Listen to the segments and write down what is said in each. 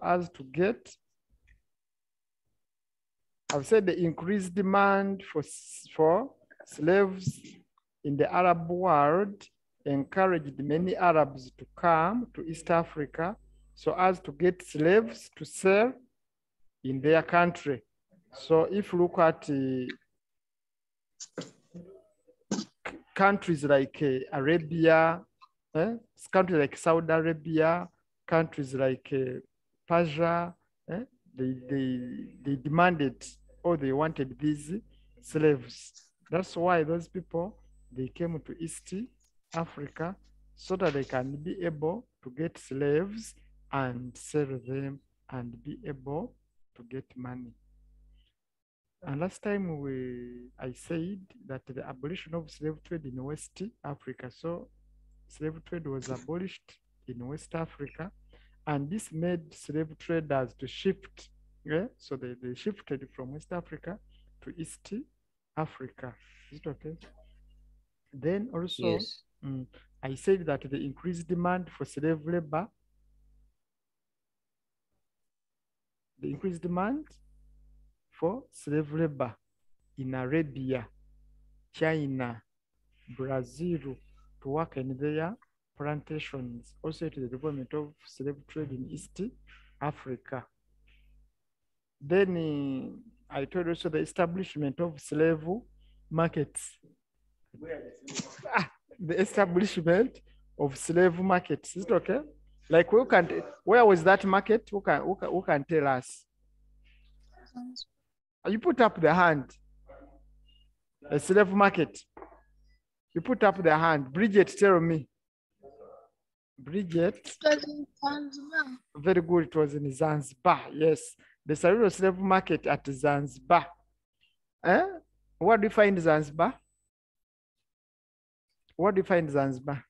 as to get, I've said the increased demand for slaves in the Arab world encouraged many Arabs to come to East Africa so as to get slaves to sell in their country. So if you look at countries like Arabia, countries like Saudi Arabia, countries like Persia, they demanded or they wanted these slaves. That's why those people, they came to East Africa so that they can be able to get slaves and sell them and be able to get money. And last time I said that the abolition of slave trade in West Africa. So slave trade was abolished in West Africa, and this made slave traders to shift. Yeah? So they shifted from West Africa to East Africa. Is it okay? Then also, Yes. I said that the increased demand for slave labor, the increased demand for slave labor in Arabia, China, Brazil, to work in their plantations, also to the development of slave trade in East Africa. Then I told also the establishment of slave markets. The establishment of slave markets. Is it okay? Like where was that market? Who can tell us? You put up the hand. A slave market. You put up the hand. Bridgette, tell me. Bridgette. It was in Zanzibar. Very good. It was in Zanzibar. Yes. The Swahili slave market at Zanzibar. What do you find in Zanzibar? What do you find in Zanzibar?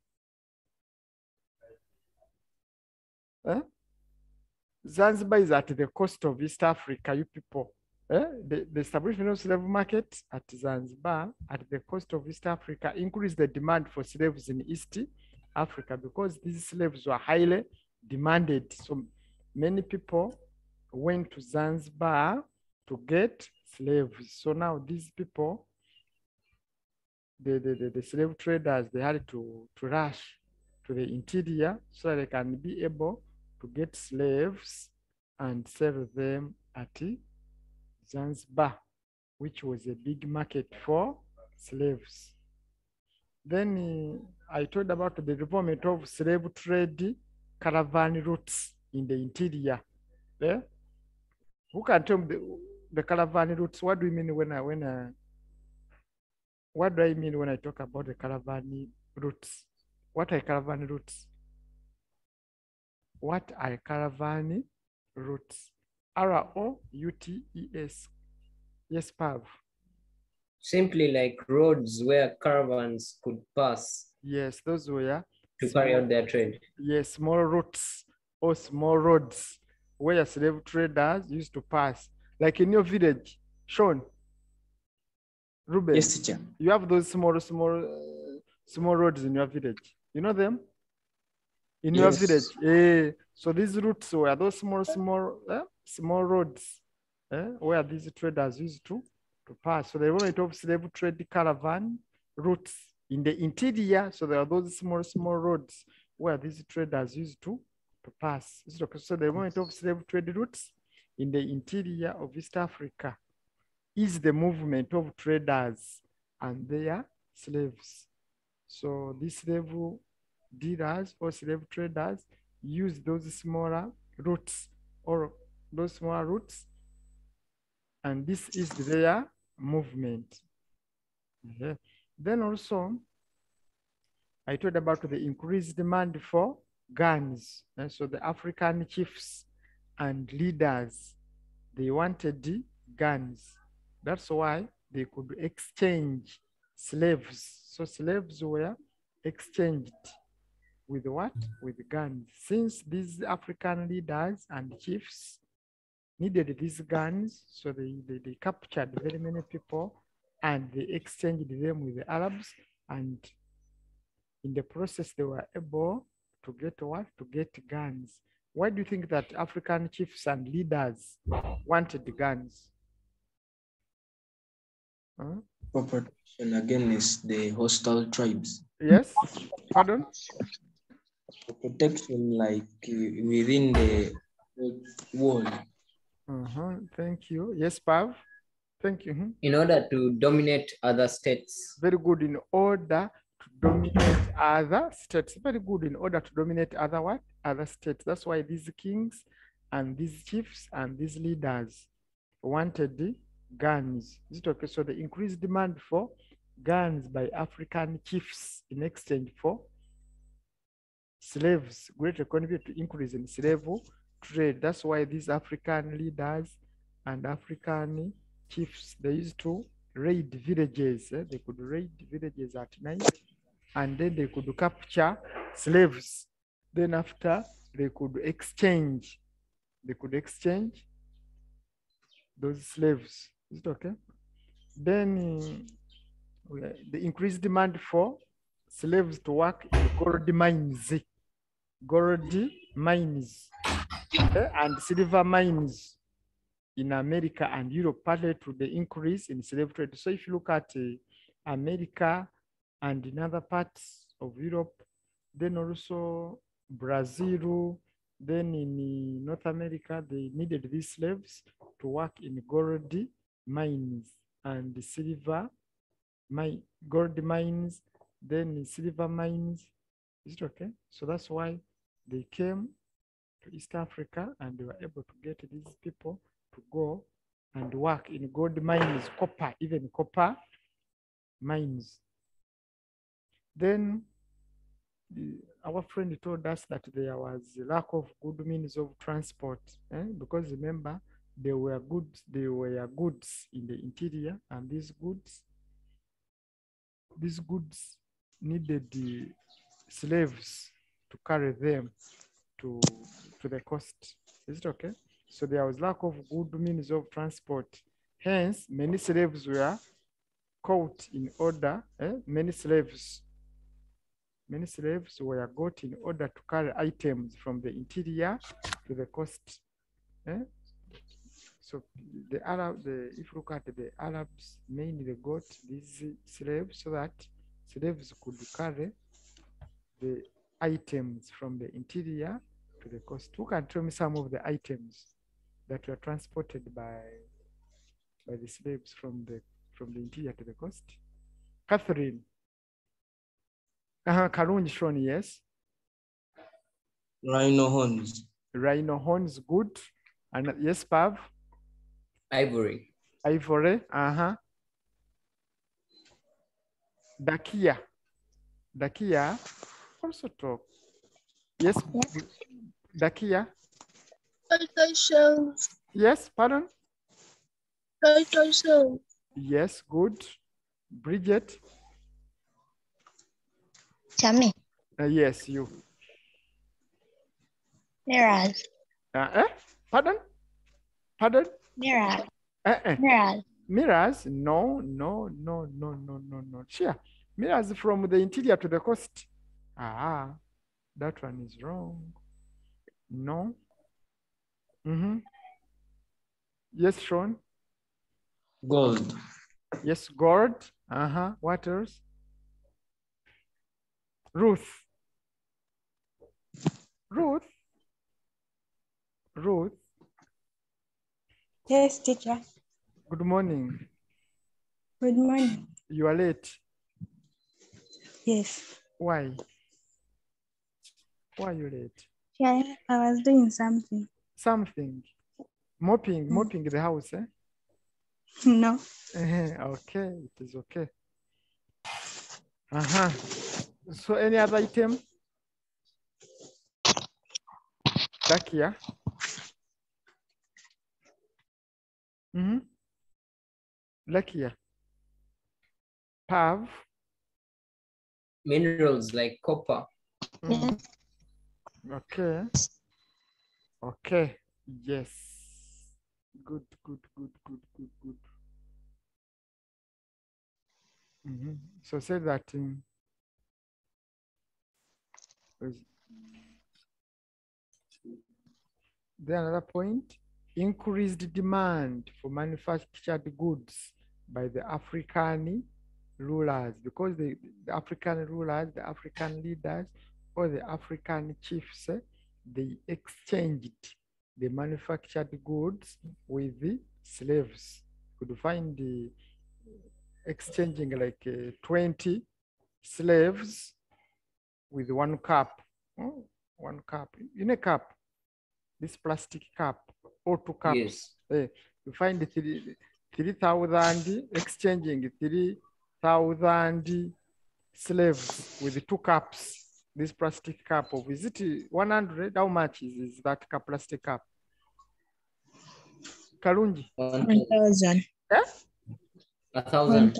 Zanzibar is at the coast of East Africa, you people. The establishment of slave market at Zanzibar at the coast of East Africa increased the demand for slaves in East Africa because these slaves were highly demanded. So many people went to Zanzibar to get slaves. So now these people, the slave traders, they had to rush to the interior so that they can be able to get slaves and sell them at Zanzibar, which was a big market for slaves. Then I told about the development of slave trade caravan routes in the interior. Yeah? Who can tell me the caravan routes? What do you mean what do I mean when I talk about the caravan routes? What are caravan routes? What are caravan routes? R-O-U-T-E-S. Yes, Pav. Simply like roads where caravans could pass. Yes, those were to carry out their trade. Yes, small routes or small roads where slave traders used to pass. Like in your village, Sean, Ruben. Yes, teacher. You have those small roads in your village. You know them? In your village. So these routes were those small roads where these traders used to pass. So the development of slave trade caravan routes in the interior. So there are those small roads where these traders used to pass. So the development of slave trade routes in the interior of East Africa is the movement of traders and their slaves. So these slave dealers or slave traders use those smaller routes or those smaller routes, and this is their movement. Yeah. Then also, I told about the increased demand for guns. And so the African chiefs and leaders, they wanted guns. That's why they could exchange slaves. So slaves were exchanged with what? With guns. Since these African leaders and chiefs needed these guns, so they captured very many people and they exchanged them with the Arabs, and in the process they were able to get what? To get guns. Why do you think that African chiefs and leaders wanted guns? Huh? For protection against the hostile tribes. Yes, pardon? For protection, like within the wall. Thank you. Yes, Pav. Thank you. In order to dominate other states. Very good. In order to dominate other states. Very good. In order to dominate other what? Other states. That's why these kings and these chiefs and these leaders wanted the guns. Is it okay? So the increased demand for guns by African chiefs in exchange for slaves, great contribute to increase in slave trade. That's why these African leaders and African chiefs, they used to raid villages. They could raid villages at night, and then they could capture slaves. Then after, they could exchange those slaves. Is it okay? Then the increased demand for slaves to work in gold mines and silver mines in America and Europe, partly to the increase in slave trade. So if you look at America and in other parts of Europe, then also Brazil, then in North America, they needed these slaves to work in gold mines and silver gold mines, then silver mines. Is it okay? So that's why they came to East Africa and they were able to get these people to go and work in gold mines, copper, even copper mines. Then our friend told us that there was a lack of good means of transport, because remember, there were goods in the interior, and these goods needed the slaves to carry them to the coast. Is it okay? So there was lack of good means of transport. Hence, many slaves were caught in order. Many slaves were got in order to carry items from the interior to the coast. So if you look at the Arabs, mainly they got these slaves so that slaves could carry the items from the interior to the coast. Who can tell me some of the items that were transported by the slaves from the interior to the coast? Catherine. Karunji Shoni, yes. Rhino horns. Rhino horns, good. And yes, Pav. Ivory. Ivory. Dakia also talk. Yes. Dakia. Turtle shells. Yes, pardon? Turtle shells. Yes, good. Bridgette. Chami. Yes, you. Mirrors. Pardon? Pardon? Mirrors. Mirrors. Mirrors? No. Sure. Mirrors from the interior to the coast. That one is wrong. No. Yes, Sean. Gold. Yes, gold. What else? Ruth. Yes, teacher. Good morning. Good morning. You are late. Yes. Why? Why are you late? Yeah, I was doing something. Something. Mopping the house, eh? No. Okay, it is okay. So any other item? Dakia. Lakia. Pav. Minerals like copper. Okay. Yes. Good. So say that Then another point, increased demand for manufactured goods by the African rulers, because the African rulers, the African leaders, or the African chiefs, they exchanged the manufactured goods with the slaves. You could find the exchanging like 20 slaves with 1 cup. Oh, 1 cup. In a cup, this plastic cup, or 2 cups. Yes. You find 3,000 exchanging 3,000 slaves with 2 cups. This plastic cup of, is it 100? How much is that cup, plastic cup? Karunji? 1,000. Eh? 1,000.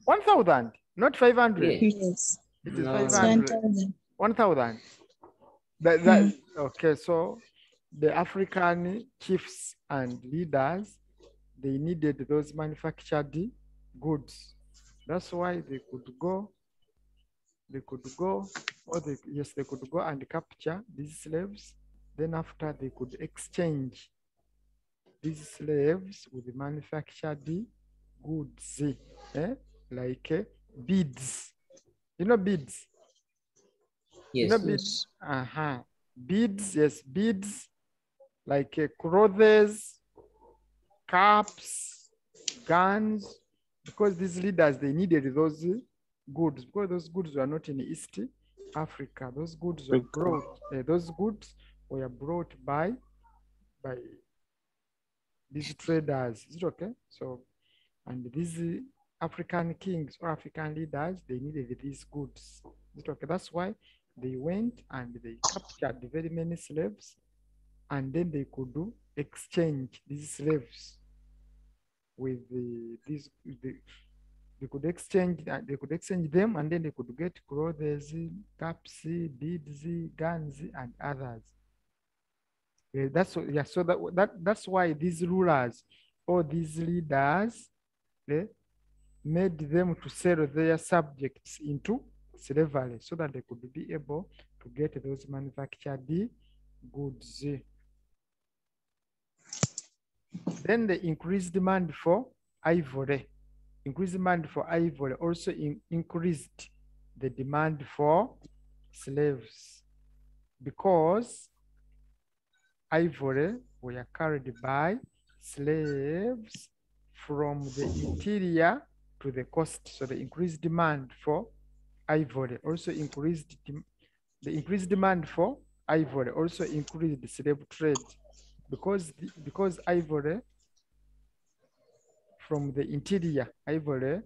1,000, not 500. Yes. Yes. It is No. 500. 1,000. 1,000. Okay, so the African chiefs and leaders, they needed those manufactured goods. That's why they could go, or they could go and capture these slaves. Then after, they could exchange these slaves with manufactured goods, like beads. You know beads? Yes. You know beads? Beads, yes, beads, like clothes, caps, guns, because these leaders, they needed those goods, because those goods were not in East Africa. Those goods were brought, by these traders. Is it okay? So, and these African kings or African leaders, they needed these goods. Is it okay? That's why they went and they captured very many slaves, and then they could exchange these slaves with they could exchange them, and then they could get clothes, caps, beads, guns, and others. That's why these rulers or these leaders, made them to sell their subjects into slavery, so that they could be able to get those manufactured goods. Then the increased demand for ivory. Increased demand for ivory also increased the demand for slaves, because ivory were carried by slaves from the interior to the coast. So the increased demand for ivory also increased the increased demand for ivory also increased the slave trade, because ivory from the interior, ivory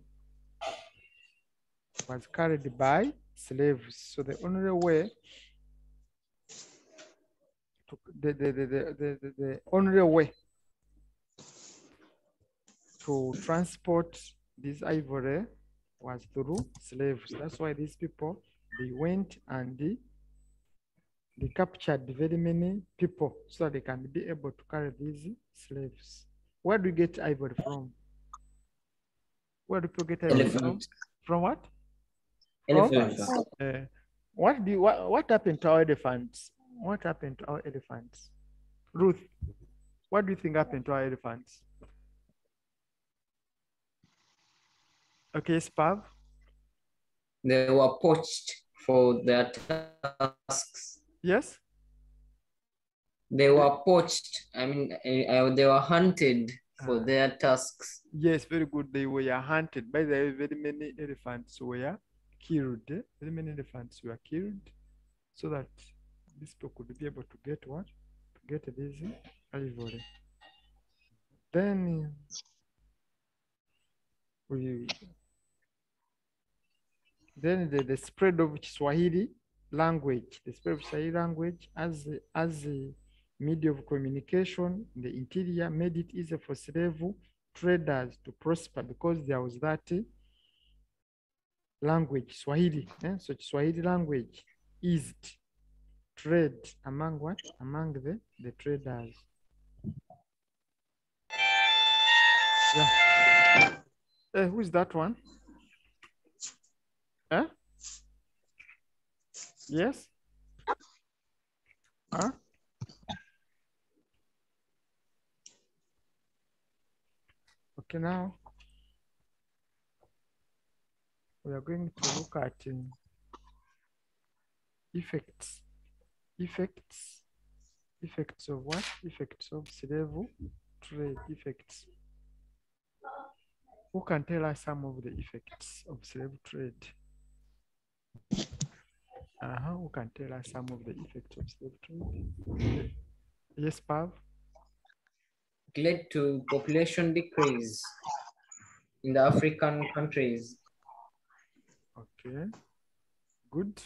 was carried by slaves. So the only way to, the only way to transport this ivory was through slaves. That's why these people, they went and they captured very many people so that they can be able to carry these slaves. Where do you get ivory from? Where do people get ivory from? Elephant. From what? Elephants. What happened to our elephants? What happened to our elephants? Ruth, what do you think happened to our elephants? Okay, Spav. They were poached for their tusks. Yes. They were poached. I mean, they were hunted for their tusks. Yes, very good. They were hunted. By the way, very many elephants were killed. Very many elephants were killed, so that these people could be able to get what? To get this ivory. Then the spread of Swahili language, the spread of Swahili language as a media of communication in the interior made it easier for slave traders to prosper, because there was that language, Swahili. So Swahili language eased trade among what? Among the traders. Yeah. Who is that one? Huh? Yes? Huh? Okay, now we are going to look at effects. Effects of what? Effects of slave trade effects. Who can tell us some of the effects of slave trade? Who can tell us some of the effects of slave trade? Yes, Pav? It led to population decrease in the African countries. Okay, good.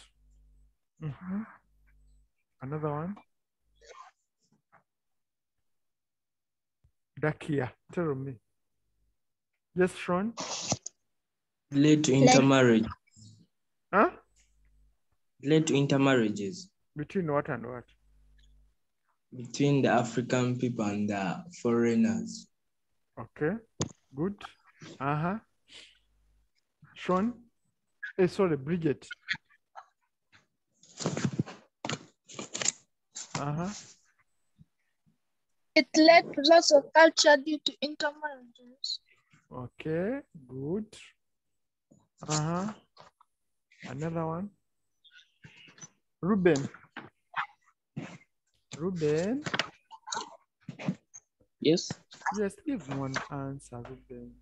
Another one. Dakia, tell me. Yes, Sean? Led to intermarriage. Huh? Led to intermarriages Between what and what? between the African people and the foreigners. Okay, good. Sean? Sorry, Bridgette. It led to loss of culture due to intermarriages. Okay, good. Another one. Ruben. Yes. Yes, give one answer, Ruben.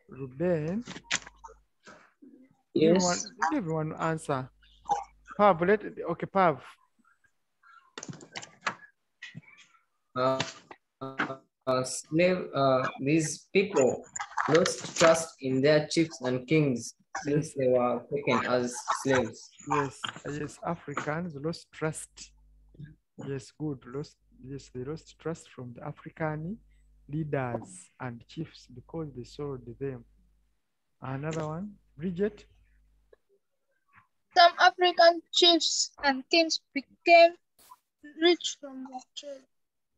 Ruben. Yes. Give one answer. Pav, okay, Pav. These people lost trust in their chiefs and kings since they were taken as slaves. Yes, Africans lost trust. Yes, good. They lost trust from the African leaders and chiefs because they sold them. Another one, Bridgette. Some African chiefs and kings became rich from the trade.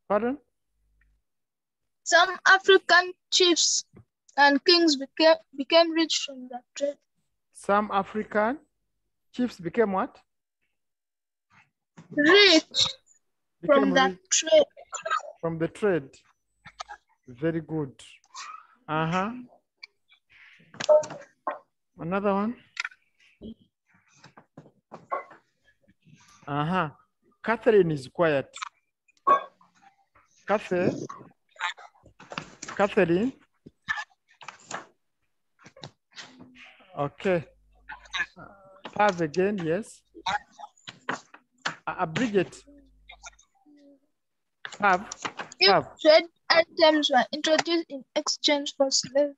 Pardon? Some African chiefs and kings became rich from the trade. Some African chiefs became what? Rich from the trade. From the trade. Very good. Another one. Catherine is quiet. Catherine. Okay. Pav again, yes. Bridgette. Pav. Trade items were introduced in exchange for slaves.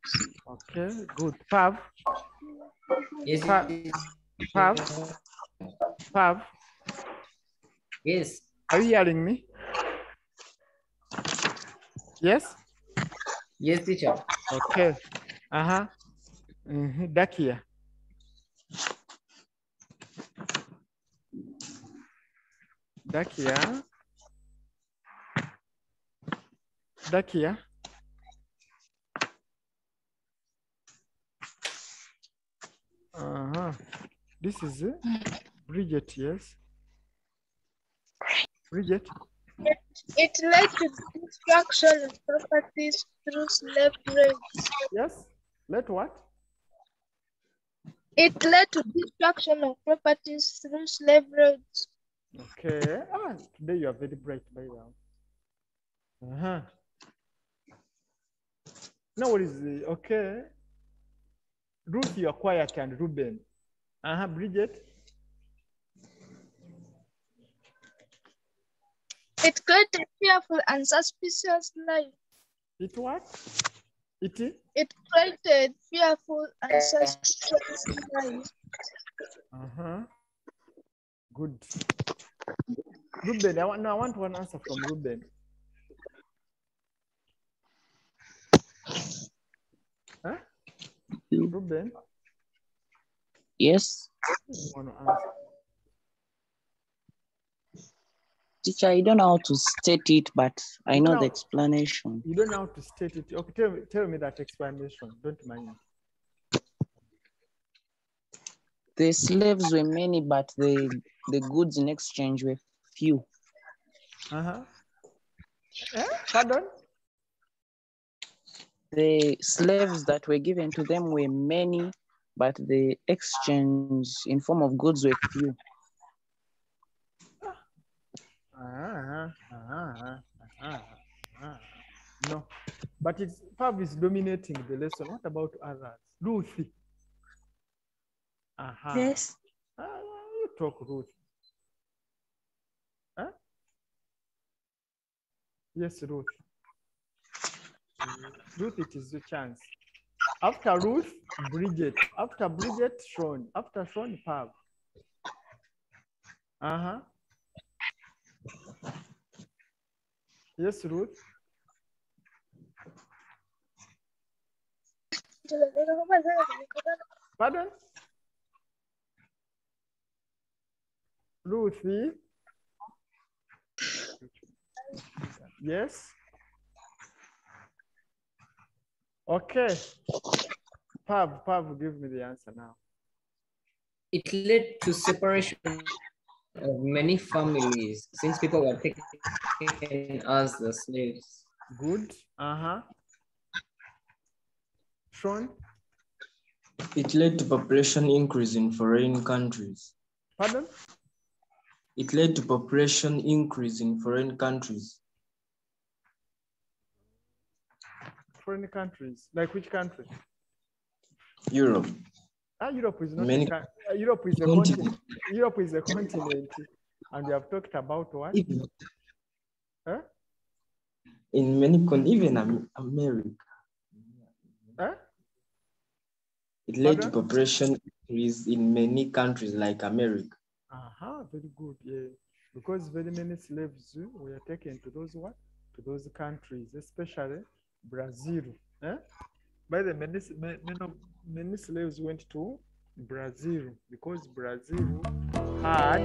Okay, good. Pav. Yes. Pav. Yes. Are you hearing me? Yes? Yes, teacher. Okay. Dakia. This is Bridgette, yes? Bridgette? It led to the destruction of properties through slave raids. Yes? Let what? It led to destruction of properties through slave raids. Okay. Today you are very bright, by now. Now what is the, okay. Ruth, you are quiet, and Ruben. Bridgette. It created fearful and suspicious life. It what? It created fearful and suspicious life. Good. Ruben, I want one answer from Ruben. Ruben? Yes. Want to answer? Teacher, I don't know how to state it, but I know the explanation. You don't know how to state it. Okay, tell me that explanation. Don't mind. The slaves were many, but the goods in exchange were few. Pardon? The slaves that were given to them were many, but the exchange in form of goods were few. No, but it's Pav is dominating the lesson. What about others? Ruthie. Yes. You talk, Ruth. Huh? Yes, Ruth. Ruth, it is your chance. After Ruth, Bridgette. After Bridgette, Sean. After Sean, Pav. Yes, Ruth. Pardon? Ruthie. Yes. Okay. Pav, give me the answer now. It led to separation of many families since people were taken as the slaves. Good. Sean? It led to population increase in foreign countries. Pardon? It led to population increase in foreign countries. Foreign countries? Like which country? Europe. Europe is not Many Europe is a continent. Europe is a continent. And we have talked about what? Even, in many even America. It led to population increase in many countries like America. Very good. Yeah. Because very many slaves were taken to those what? To those countries, especially Brazil. By the many slaves went to Brazil because Brazil had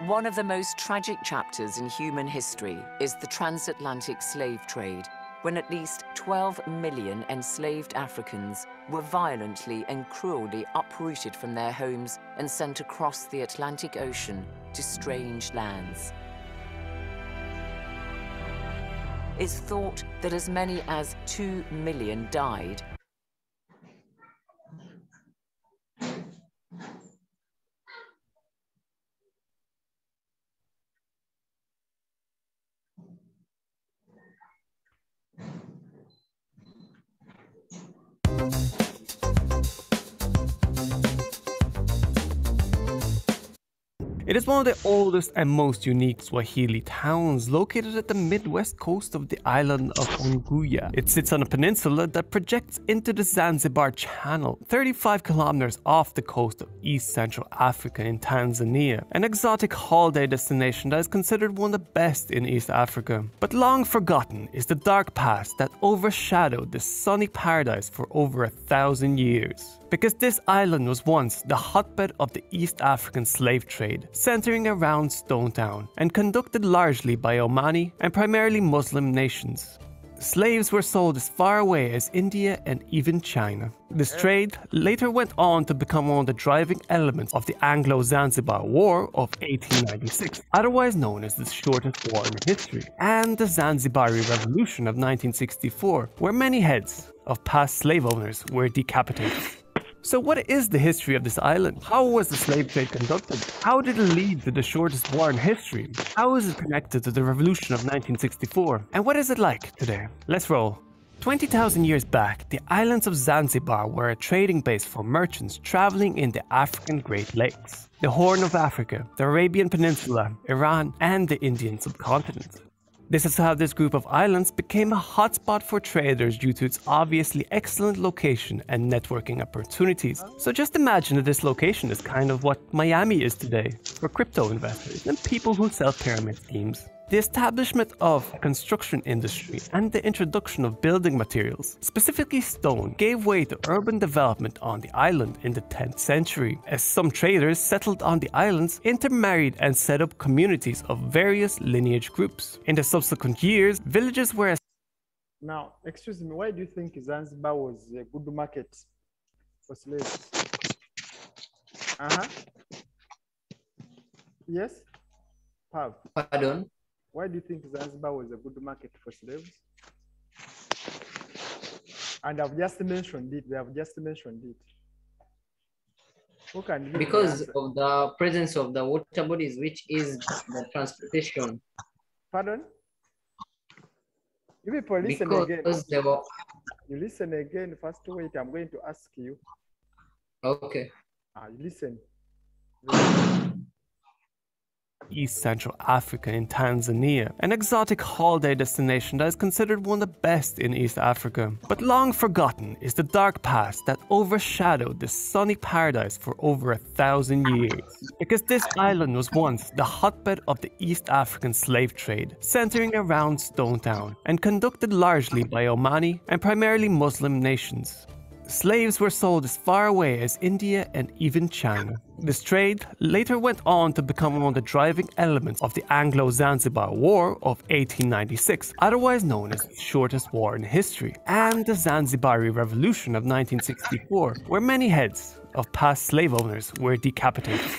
One of the most tragic chapters in human history is the transatlantic slave trade, when at least 12 million enslaved Africans were violently and cruelly uprooted from their homes and sent across the Atlantic Ocean to strange lands. It's thought that as many as 2 million died. It is one of the oldest and most unique Swahili towns, located at the midwest coast of the island of Unguja. It sits on a peninsula that projects into the Zanzibar Channel, 35 kilometers off the coast of East Central Africa in Tanzania, an exotic holiday destination that is considered one of the best in East Africa. But long forgotten is the dark past that overshadowed this sunny paradise for over 1,000 years. Because this island was once the hotbed of the East African slave trade, centering around Stone Town, and conducted largely by Omani and primarily Muslim nations. Slaves were sold as far away as India and even China. This trade later went on to become one of the driving elements of the Anglo-Zanzibar War of 1896, otherwise known as the shortest war in history, and the Zanzibari Revolution of 1964, where many heads of past slave owners were decapitated. So what is the history of this island? How was the slave trade conducted? How did it lead to the shortest war in history? How is it connected to the revolution of 1964? And what is it like today? Let's roll. 20,000 years back, the islands of Zanzibar were a trading base for merchants traveling in the African Great Lakes, the Horn of Africa, the Arabian Peninsula, Iran, and the Indian subcontinent. This is how this group of islands became a hotspot for traders due to its obviously excellent location and networking opportunities. So just imagine that this location is kind of what Miami is today for crypto investors and people who sell pyramid schemes. The establishment of the construction industry and the introduction of building materials, specifically stone, gave way to urban development on the island in the 10th century, as some traders settled on the islands, intermarried and set up communities of various lineage groups. In the subsequent years, villages were... Now, excuse me, why do you think Zanzibar was a good market for slaves? Yes? Pav? Pardon? Why do you think Zanzibar was a good market for slaves? And I've just mentioned it. They have just mentioned it. Who can give Because the answer? of the presence of the water bodies, which is the transportation. Pardon? You people listen Because again. they were... You listen again. First, wait. I'm going to ask you. Okay. You listen. East Central Africa in Tanzania, an exotic holiday destination that is considered one of the best in East Africa. But long forgotten is the dark past that overshadowed this sunny paradise for over 1,000 years. Because this island was once the hotbed of the East African slave trade, centering around Stone Town, and conducted largely by Omani and primarily Muslim nations. Slaves were sold as far away as India and even China. This trade later went on to become one of the driving elements of the Anglo-Zanzibar War of 1896, otherwise known as the shortest war in history, and the Zanzibari Revolution of 1964, where many heads of past slave owners were decapitated.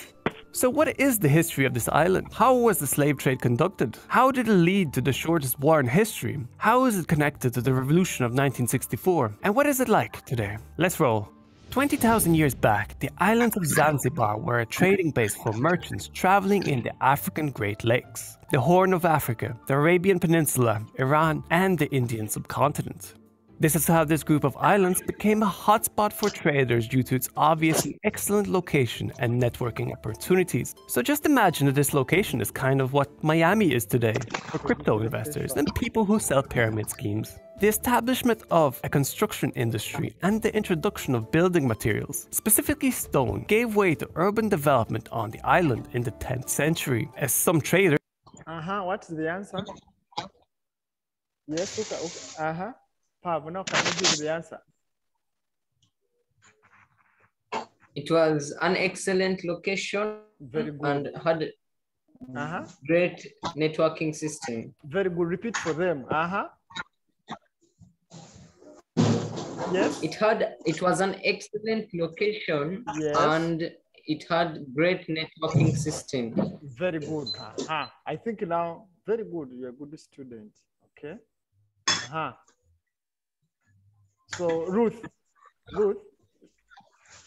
So what is the history of this island? How was the slave trade conducted? How did it lead to the shortest war in history? How is it connected to the revolution of 1964? And what is it like today? Let's roll. 20,000 years back, the islands of Zanzibar were a trading base for merchants traveling in the African Great Lakes, the Horn of Africa, the Arabian Peninsula, Iran, and the Indian subcontinent. This is how this group of islands became a hotspot for traders due to its obviously excellent location and networking opportunities. So just imagine that this location is kind of what Miami is today for crypto investors and people who sell pyramid schemes. The establishment of a construction industry and the introduction of building materials, specifically stone, gave way to urban development on the island in the 10th century, as some traders... What's the answer? Yes, okay. Now can you give the answer? It was an excellent location. Very good. And had great networking system. Very good. Repeat for them. Yes. It was an excellent location. Yes. And it had great networking system. Very good. I think now, very good. You're a good student. Okay. So Ruth.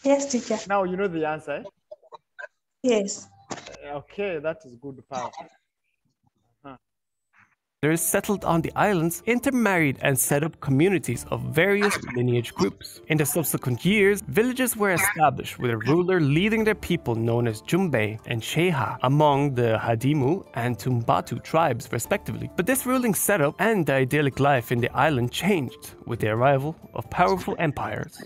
Yes, teacher. Now you know the answer. Eh? Yes. Okay, that is good, Paul. Settled on the islands, intermarried and set up communities of various lineage groups. In the subsequent years, villages were established with a ruler leading their people known as Jumbe and Sheha among the Hadimu and Tumbatu tribes respectively. But this ruling setup and the idyllic life in the island changed with the arrival of powerful empires.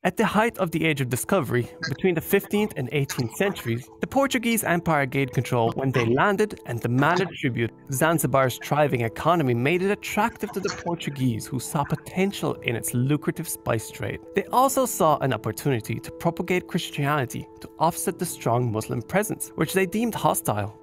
At the height of the Age of Discovery, between the 15th and 18th centuries, the Portuguese Empire gained control when they landed and demanded tribute. Zanzibar's thriving economy made it attractive to the Portuguese, who saw potential in its lucrative spice trade. They also saw an opportunity to propagate Christianity to offset the strong Muslim presence, which they deemed hostile.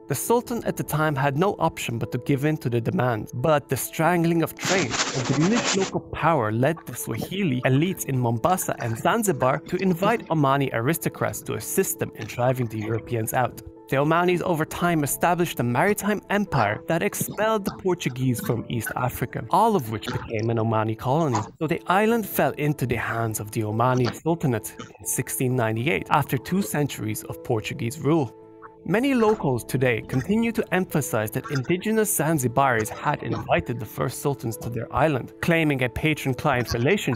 The Sultan at the time had no option but to give in to the demands, but the strangling of trade and diminished local power led the Swahili elites in Mombasa and Zanzibar to invite Omani aristocrats to assist them in driving the Europeans out. The Omanis over time established a maritime empire that expelled the Portuguese from East Africa, all of which became an Omani colony. So the island fell into the hands of the Omani Sultanate in 1698 after 2 centuries of Portuguese rule. Many locals today continue to emphasize that indigenous Zanzibaris had invited the first sultans to their island, claiming a patron-client relationship